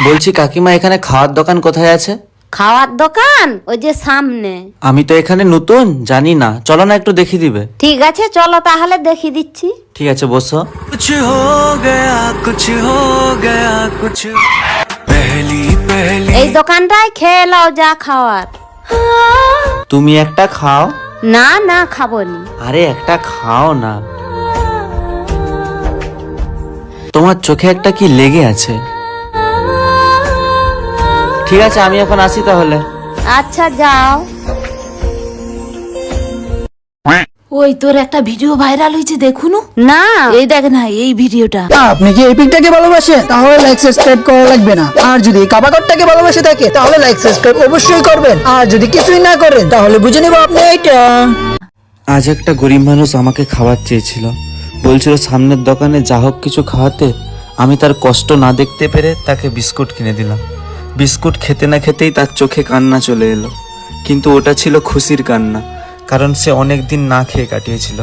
বলছি কাকিমা, এখানে খাওয়ার দোকান কোথায় আছে? খাওয়ার দোকান ওই যে সামনে। আমি তো এখানে নতুন, জানি না, চলো না একটু দেখিয়ে দিবে। ঠিক আছে চলো তাহলে দেখিয়ে দিচ্ছি। ঠিক আছে, বসো। कुछ हो गया कुछ पहली पहली এই দোকানটায় খেয়ে নাও যা খাওয়ার। তুমি একটা খাও। না না খাবনি। আরে একটা খাও না। তোমার চোখে একটা কি লেগে আছে। ঠিক আছে, আমি এখন আসি তাহলে। আচ্ছা যাও। ওই তোর একটা ভিডিও ভাইরাল হয়েছে দেখুন না এই দেখ না এই ভিডিওটা। আপনি কি এই পিকটাকে ভালোবাসেন? তাহলে লাইক সাবস্ক্রাইব করা লাগবে না। আর যদি কাবাকরটাকে ভালোবাসে থাকে তাহলে লাইক সাবস্ক্রাইব অবশ্যই করবেন। আর যদি কিছুই না করেন তাহলে বুঝে নেব আপনি এইটা। আজ একটা গরিব মানুষ আমাকে খাবার চেয়েছিল, বলছিল সামনের দোকানে যা হোক কিছু খাওয়াতে। আমি তার কষ্ট না দেখতে পেরে তাকে বিস্কুট কিনে দিলাম। বিস্কুট খেতে না খেতেই তার চোখে কান্না চলে এলো, কিন্তু ওটা ছিল খুশির কান্না, কারণ সে অনেক দিন না খেয়ে কাটিয়েছিল।